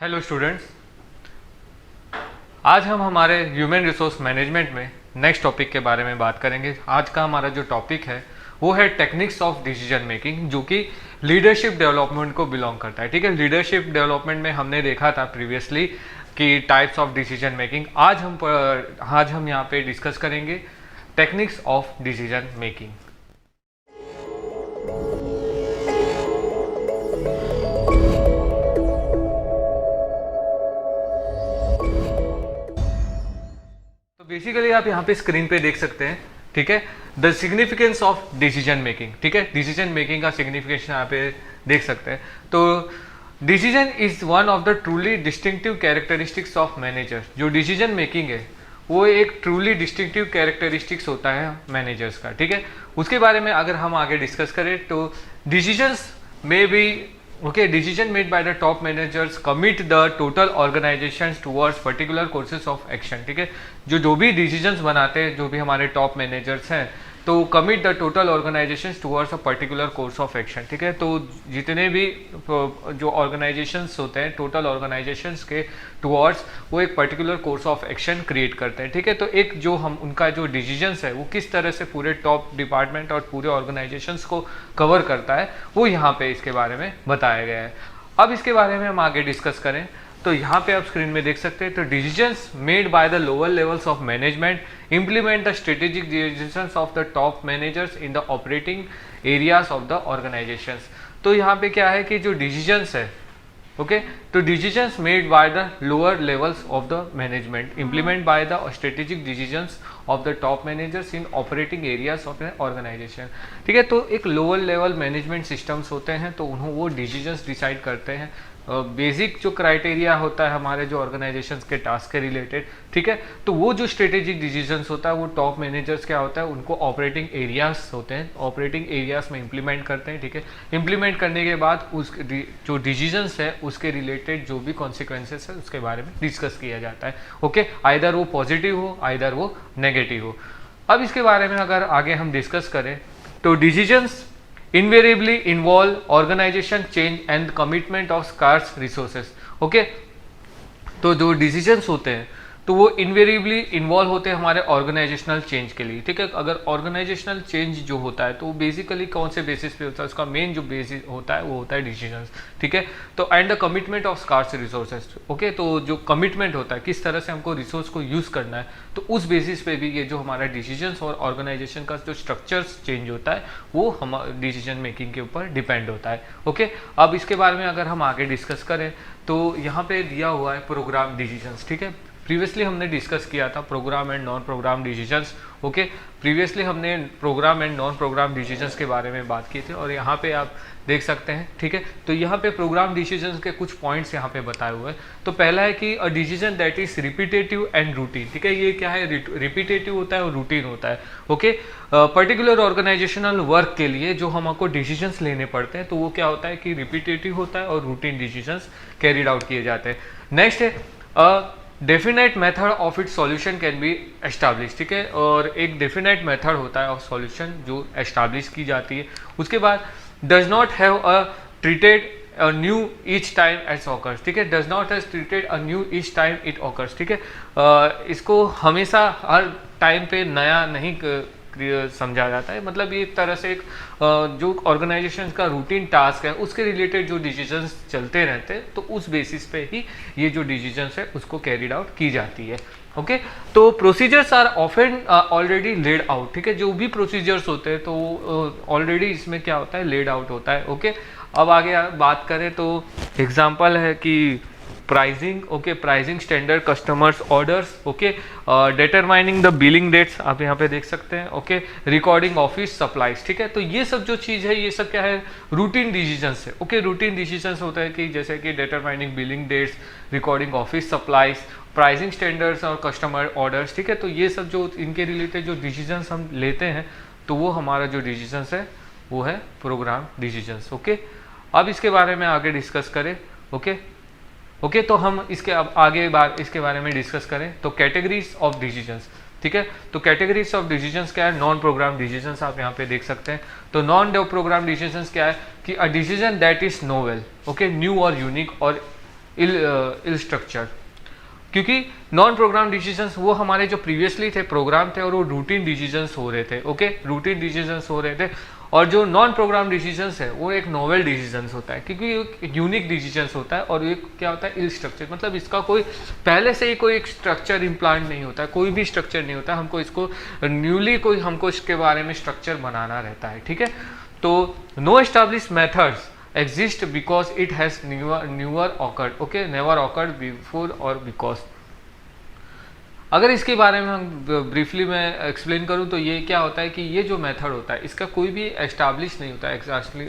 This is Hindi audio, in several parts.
हेलो स्टूडेंट्स, आज हम हमारे ह्यूमन रिसोर्स मैनेजमेंट में नेक्स्ट टॉपिक के बारे में बात करेंगे। आज का हमारा जो टॉपिक है वो है टेक्निक्स ऑफ डिसीजन मेकिंग, जो कि लीडरशिप डेवलपमेंट को बिलोंग करता है। ठीक है, लीडरशिप डेवलपमेंट में हमने देखा था प्रीवियसली कि टाइप्स ऑफ डिसीजन मेकिंग। आज हम यहाँ पे डिस्कस करेंगे techniques of decision making. Basically आप यहाँ पे स्क्रीन पे देख सकते हैं, ठीक है, the significance of decision making. ठीक है, डिसीजन मेकिंग का सिग्निफिकेशन यहाँ पे देख सकते हैं। तो decision is one of the truly distinctive characteristics of managers. जो डिसीजन मेकिंग है वो एक ट्रूली डिस्टिंक्टिव कैरेक्टरिस्टिक्स होता है मैनेजर्स का। ठीक है, उसके बारे में अगर हम आगे डिस्कस करें तो डिसीजंस में भी decision made by the top managers commit the total organizations towards particular courses of action। ठीक है, जो भी डिसीजंस बनाते हैं, जो भी हमारे टॉप मैनेजर्स हैं, तो commit the total organisations towards a particular course of action. ठीक है, तो जितने भी जो ऑर्गेनाइजेशंस होते हैं, टोटल ऑर्गेनाइजेशंस के टुवर्ड्स वो एक particular course of action create करते हैं। ठीक है, तो एक जो हम उनका जो डिसीजंस है वो किस तरह से पूरे टॉप डिपार्टमेंट और पूरे ऑर्गेनाइजेशंस को कवर करता है, वो यहाँ पे इसके बारे में बताया गया है। अब इसके बारे में हम आगे डिस्कस करें तो यहाँ पे आप स्क्रीन में देख सकते हैं, तो decisions made by the lower levels of management implement the strategic decisions of the top managers in the operating areas of the organisations. तो यहाँ पे क्या है कि जो डिसीजंस है, ओके, तो decisions made by the lower levels of the management implement by the strategic decisions of the top managers in operating areas of organisation. ठीक है, तो एक लोअर लेवल मैनेजमेंट सिस्टम्स होते हैं, तो उन्होंने वो डिसीजंस डिसाइड करते हैं बेसिक जो क्राइटेरिया होता है हमारे जो ऑर्गेनाइजेशंस के टास्क के रिलेटेड। ठीक है, तो वो जो स्ट्रेटेजिक डिसीजंस होता है वो टॉप मैनेजर्स क्या होता है, उनको ऑपरेटिंग एरियाज होते हैं, ऑपरेटिंग एरियाज में इंप्लीमेंट करते हैं। ठीक है, इंप्लीमेंट करने के बाद उस जो डिसीजंस है उसके रिलेटेड जो भी कॉन्सिक्वेंसेस है उसके बारे में डिस्कस किया जाता है। ओके, आइदर वो पॉजिटिव हो आइदर वो नेगेटिव हो। अब इसके बारे में अगर आगे हम डिस्कस करें तो decisions invariably involve organization change and commitment of scarce resources। Okay, तो जो डिसीजंस होते हैं तो वो इन्वेरिएबली इन्वॉल्व होते हैं हमारे ऑर्गेनाइजेशनल चेंज के लिए। ठीक है, अगर ऑर्गेनाइजेशनल चेंज जो होता है तो वो बेसिकली कौन से बेसिस पे होता है, उसका मेन जो बेसिस होता है वो होता है डिसीजंस। ठीक है, तो and the commitment of scarce resources. Okay, तो जो कमिटमेंट होता है किस तरह से हमको रिसोर्स को यूज करना है, तो उस बेसिस पे भी ये जो हमारा डिसीजंस और ऑर्गेनाइजेशन का जो स्ट्रक्चर्स चेंज होता है वो हम डिसीजन मेकिंग के ऊपर डिपेंड होता है। ओके, अब इसके बारे में अगर हम आगे डिस्कस करें तो यहाँ पे दिया हुआ है प्रोग्राम डिसीजंस। ठीक है, प्रीवियसली हमने डिस्कस किया था programme and non programme decisions. Okay, previously हमने programme and non programme decisions के बारे में बात की थी और यहाँ पे आप देख सकते हैं। ठीक है, तो यहाँ पे प्रोग्राम डिसीजंस के कुछ पॉइंट्स यहाँ पे बताए हुए हैं। तो पहला है कि a decision that is repetitive and routine. ठीक है, ये क्या है, रिपीटेटिव होता है और रूटीन होता है। ओके, पर्टिकुलर ऑर्गेनाइजेशनल वर्क के लिए जो हमको डिसीजंस लेने पड़ते हैं तो वो क्या होता है कि रिपीटेटिव होता है और रूटीन डिसीजंस कैरिड आउट किए जाते हैं। नेक्स्ट है definite method of it solution can be establish. ठीक है, और एक डेफिनेट मेथड होता है ऑफ सॉल्यूशन जो एस्टैब्लिश की जाती है। उसके बाद does not have a treated a new each time at occurs. ठीक है, does not has treated a new each time it occurs. ठीक है, इसको हमेशा हर टाइम पे नया नहीं समझा जाता है, मतलब ये एक तरह से एक जो ऑर्गेनाइजेशन का रूटीन टास्क है उसके रिलेटेड जो डिसीजंस चलते रहते हैं तो उस बेसिस पे ही ये जो डिसीजंस है उसको कैरिड आउट की जाती है। ओके, तो procedures are often already laid out. ठीक है, जो भी प्रोसीजर्स होते हैं तो ऑलरेडी इसमें क्या होता है, लेड आउट होता है। ओके, अब आगे बात करें तो एग्जाम्पल है कि pricing. Okay, pricing standard customers orders. Okay, determining the billing dates आप यहाँ पे देख सकते हैं। Okay, recording office supplies. ठीक है, तो ये सब जो चीज़ है ये सब क्या है, रूटीन डिसीजंस है। ओके, रूटीन डिसीजंस होता है कि जैसे कि determining billing dates, recording office supplies, pricing standards और कस्टमर ऑर्डर्स। ठीक है, तो ये सब जो इनके रिलेटेड जो डिसीजंस हम लेते हैं तो वो हमारा जो डिसीजंस है वो है प्रोग्राम डिसीजंस। ओके, अब इसके बारे में आगे डिस्कस करें। ओके, तो हम इसके अब आगे इसके बारे में डिस्कस करें तो कैटेगरीज ऑफ डिसीजंस। ठीक है, तो कैटेगरीज ऑफ डिसीजंस क्या है, नॉन प्रोग्राम डिसीजंस आप यहाँ पे देख सकते हैं। तो नॉन प्रोग्राम डिसीजंस क्या है कि a decision that is novel, okay, new और यूनिक और इल स्ट्रक्चर, क्योंकि नॉन प्रोग्राम डिसीजंस वो हमारे जो प्रीवियसली थे प्रोग्राम थे और वो रूटीन डिसीजंस हो रहे थे, ओके, रूटीन डिसीजंस हो रहे थे। और जो नॉन प्रोग्राम डिसीजंस है वो एक नोवेल डिसीजंस होता है, क्योंकि एक यूनिक डिसीजंस होता है और ये क्या होता है, इल स्ट्रक्चर, मतलब इसका कोई पहले से ही कोई एक स्ट्रक्चर इम्प्लांट नहीं होता है, कोई भी स्ट्रक्चर नहीं होता, हमको इसको न्यूली कोई हमको इसके बारे में स्ट्रक्चर बनाना रहता है, ठीक है। तो no established methods exist because it has never occurred, okay, never occurred before or because। अगर इसके बारे में हम ब्रीफली मैं एक्सप्लेन करूं तो ये क्या होता है कि ये जो मेथड होता है इसका कोई भी एस्टैब्लिश नहीं होता है,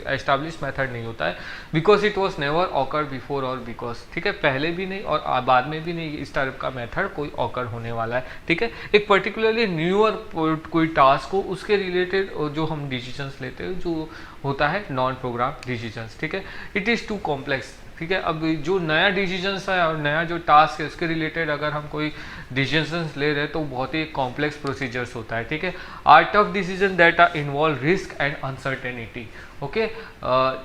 एस्टैब्लिश मेथड नहीं होता है, because it was never occur before और बिकॉज, ठीक है, पहले भी नहीं और बाद में भी नहीं इस टाइप का मेथड कोई ऑकर होने वाला है, ठीक है। एक पर्टिकुलरली न्यूअर कोई टास्क हो उसके रिलेटेड जो हम डिसीजंस लेते हैं जो होता है नॉन प्रोग्राम डिसीजंस, ठीक है। इट इज़ टू कॉम्प्लेक्स, ठीक है। अब जो नया डिसीजंस है और नया जो टास्क है उसके रिलेटेड अगर हम कोई डिसीजंस ले रहे हैं तो बहुत ही कॉम्प्लेक्स प्रोसीजर्स होता है, ठीक है। Art of decision that are involve risk and uncertainty, okay.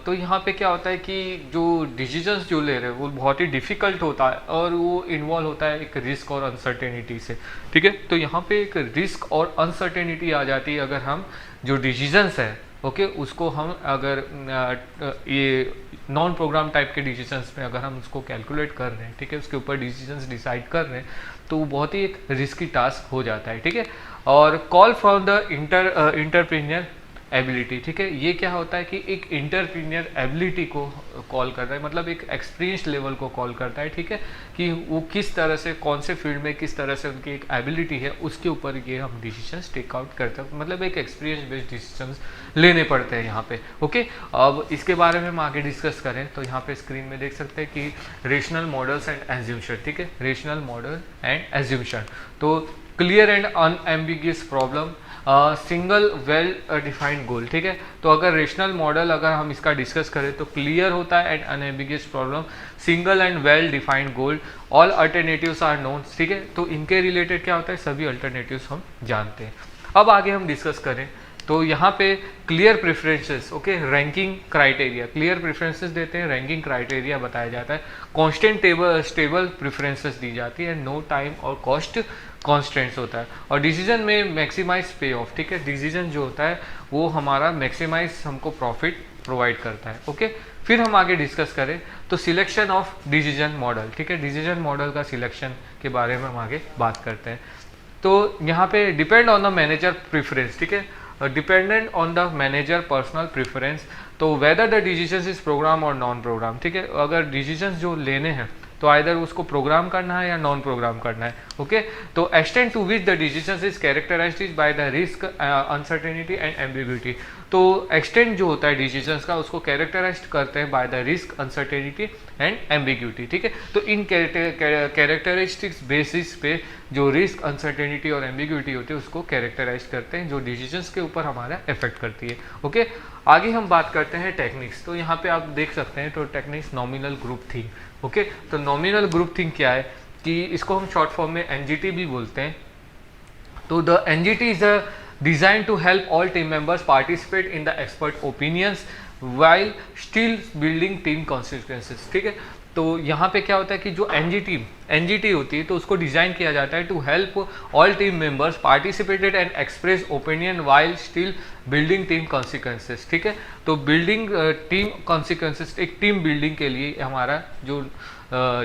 तो यहाँ पे क्या होता है कि जो डिसीजंस जो ले रहे हैं वो बहुत ही डिफिकल्ट होता है और वो इन्वॉल्व होता है एक रिस्क और अनसर्टेनिटी से, ठीक है। तो यहाँ पे एक रिस्क और अनसर्टेनिटी आ जाती है अगर हम जो डिसीजंस है, ओके, उसको हम अगर ये नॉन प्रोग्राम टाइप के डिसीजंस में अगर हम उसको कैलकुलेट कर रहे हैं, ठीक है, उसके ऊपर डिसीजंस डिसाइड कर रहे हैं तो वो बहुत ही एक रिस्की टास्क हो जाता है, ठीक है। और call from the entrepreneur ability, ठीक है, ये क्या होता है कि एक इंटरप्रीनियर एबिलिटी को कॉल कर रहा है, मतलब एक एक्सपीरियंस लेवल को कॉल करता है, ठीक है, कि वो किस तरह से कौन से फील्ड में किस तरह से उनकी एक एबिलिटी है उसके ऊपर ये हम डिसीजंस टेक आउट करते हैं, मतलब एक एक्सपीरियंस बेस्ड डिसीजंस लेने पड़ते हैं यहाँ पे, ओके। अब इसके बारे में हम आगे डिस्कस करें तो यहाँ पे स्क्रीन में देख सकते हैं कि रेशनल मॉडल्स एंड एज्यूम्शन, ठीक है, रेशनल मॉडल एंड एज्यूम्शन। तो clear and unambiguous problem, single well defined goal, ठीक है। तो अगर रेशनल मॉडल अगर हम इसका डिस्कस करें तो क्लियर होता है and unambiguous problem, single and well defined goal, all alternatives are known, ठीक है। तो इनके रिलेटेड क्या होता है, सभी अल्टरनेटिव्स हम जानते हैं। अब आगे हम डिस्कस करें तो यहाँ पे clear preferences, okay, ranking criteria, clear preferences देते हैं, रैंकिंग क्राइटेरिया बताया जाता है, कांस्टेंट स्टेबल प्रेफरेंसेस दी जाती है, नो टाइम और कॉस्ट कॉन्स्टेंट्स होता है, और डिसीजन में मैक्सिमाइज पे ऑफ, ठीक है, डिसीजन जो होता है वो हमारा मैक्सिमाइज हमको प्रॉफिट प्रोवाइड करता है, ओके। फिर हम आगे डिस्कस करें तो सिलेक्शन ऑफ डिसीजन मॉडल, ठीक है, डिसीजन मॉडल का सिलेक्शन के बारे में हम आगे बात करते हैं। तो यहाँ पे depend on the manager preference, ठीक है, dependent on the manager personal preference, तो whether the decision is programme और नॉन प्रोग्राम, ठीक है, अगर डिसीजन जो लेने हैं तो आइदर उसको प्रोग्राम करना है या नॉन प्रोग्राम करना है, ओके। तो extend to which the decision is characterized by the risk, uncertainty and ambiguity, तो एक्सटेंड जो होता है डिसीजंस का उसको कैरेक्टराइज करते हैं by the risk, uncertainty and ambiguity, ठीक है। तो इन कैरेक्टरिस्टिक्स बेसिस पे जो रिस्क, अनसर्टेनिटी और एम्बिग्यूटी होती है उसको कैरेक्टराइज करते हैं जो डिसीजंस के ऊपर हमारा इफेक्ट करती है, ओके। आगे हम बात करते हैं टेक्निक्स, तो यहाँ पे आप देख सकते हैं तो techniques nominal group think, okay. तो नॉमिनल ग्रुप थिंक क्या है कि इसको हम शॉर्ट फॉर्म में एनजीटी भी बोलते हैं। तो the NGT is a designed to help all team members participate in the expert opinions while still building team consequences, ठीक है। तो यहाँ पे क्या होता है कि जो एनजीटी होती है तो उसको डिजाइन किया जाता है to help all team members participated and express opinion while still building team consequences, ठीक है। तो बिल्डिंग टीम कॉन्सिक्वेंसेस, एक टीम बिल्डिंग के लिए हमारा जो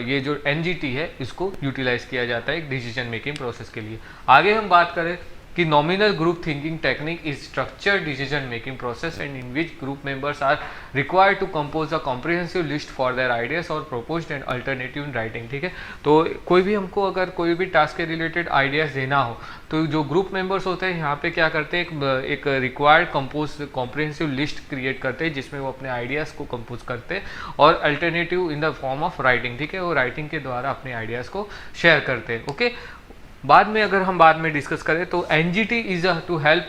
ये जो एनजीटी है इसको यूटिलाइज किया जाता है एक डिसीजन मेकिंग प्रोसेस के लिए। आगे हम बात करें कि nominal group thinking technique is structured decision making process and in which group members are required to compose a comprehensive list for their ideas और proposed and alternative in writing, ठीक है। तो कोई भी हमको अगर कोई भी टास्क के रिलेटेड आइडियाज देना हो तो जो ग्रुप मेंबर्स होते हैं यहाँ पे क्या करते हैं, एक रिक्वायर्ड कॉम्प्रिहेंसिव लिस्ट क्रिएट करते हैं जिसमें वो अपने आइडियाज़ को कंपोज करते हैं और alternative in the form of writing, ठीक है, वो राइटिंग के द्वारा अपने आइडियाज़ को शेयर करते हैं, ओके। बाद में अगर हम बाद में डिस्कस करें तो NGT is to help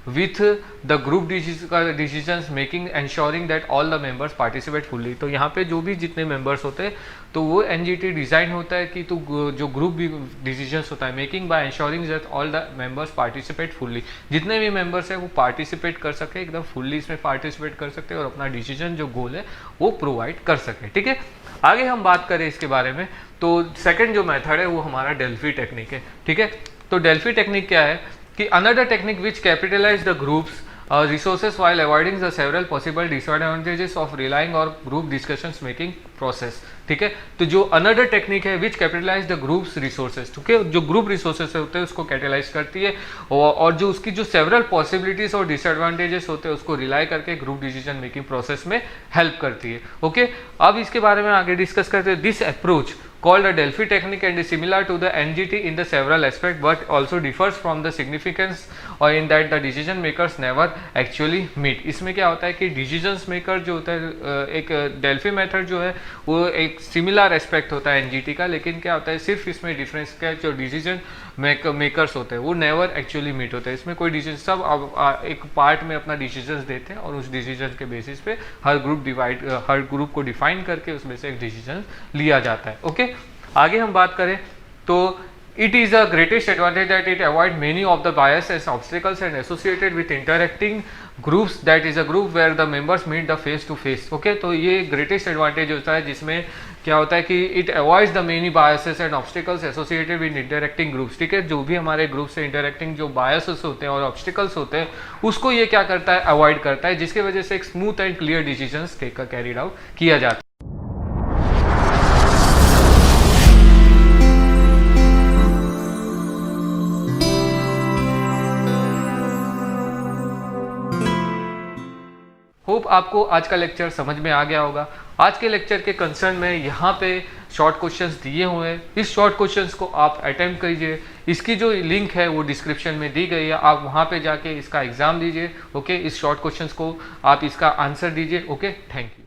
with the group decisions making ensuring that all the members participate fully. तो यहाँ पे जो भी जितने मेंबर्स होते हैं तो वो एनजीटी डिजाइन होता है कि तो जो ग्रुप डिसीजंस होता है making by ensuring that all the members participate fully, जितने भी मेंबर्स हैं वो पार्टिसिपेट कर सके, एकदम फुल्ली इसमें पार्टिसिपेट कर सकते हैं और अपना डिसीजन जो गोल है वो प्रोवाइड कर सके, ठीक है। आगे हम बात करें इसके बारे में, तो सेकंड जो मेथड है वो हमारा डेल्फी टेक्निक है, ठीक है। तो डेल्फी टेक्निक क्या है कि another technique which capitalize the groups resources while avoiding the several possible disadvantages of relying on group discussions making process, ठीक है। तो जो अनदर टेक्निक है विच कैपिटलाइज द ग्रुप्स रिसोर्सेज, ठीक है, जो ग्रुप रिसोर्सेज होते हैं उसको कैपिटलाइज करती है और जो उसकी जो सेवरल पॉसिबिलिटीज और डिसएडवांटेजेस होते हैं उसको रिलाई करके ग्रुप डिसीजन मेकिंग प्रोसेस में हेल्प करती है। ओके, अब इसके बारे में आगे डिस्कस करते हैं। This approach called a Delphi technique and is similar to the NGT in the several aspects but also differs from the significance or in that the decision makers never actually meet। इसमें क्या होता है कि डिसीजन मेकर जो होता है एक डेल्फी मेथड जो है वो एक सिमिलर एस्पेक्ट होता है एनजीटी का, लेकिन क्या होता है सिर्फ इसमें डिफरेंस क्या है, जो डिसीजन मेकर्स होते हैं वो नेवर एक्चुअली मीट होते हैं। इसमें कोई डिसीजन सब एक पार्ट में अपना डिसीजन देते हैं और उस डिसीजन के बेसिस पे हर ग्रुप को डिफाइन करके उसमें से एक डिसीजन लिया जाता है। ओके, आगे हम बात करें तो it is a greatest advantage that it avoid many of the biases, obstacles and associated with interacting groups, that is a group where the members meet the face to face। Okay, तो ये ग्रेटेस्ट एडवांटेज होता है जिसमें क्या होता है कि it avoids the many biases and obstacles associated with interacting groups, ठीक है। जो भी हमारे ग्रुप से इंटरेक्टिंग जो बायसेस होते हैं और ऑब्स्टिकल्स होते हैं उसको ये क्या करता है, अवॉइड करता है, जिसकी वजह से एक smooth and clear decisions carried out किया जाता है। होप आपको आज का लेक्चर समझ में आ गया होगा। आज के लेक्चर के कंसर्न में यहाँ पे शॉर्ट क्वेश्चंस दिए हुए हैं, इस शॉर्ट क्वेश्चंस को आप अटेम्प्ट कीजिए। इसकी जो लिंक है वो डिस्क्रिप्शन में दी गई है, आप वहाँ पे जाके इसका एग्जाम दीजिए। ओके, इस शॉर्ट क्वेश्चंस को आप इसका आंसर दीजिए। Okay, thank you.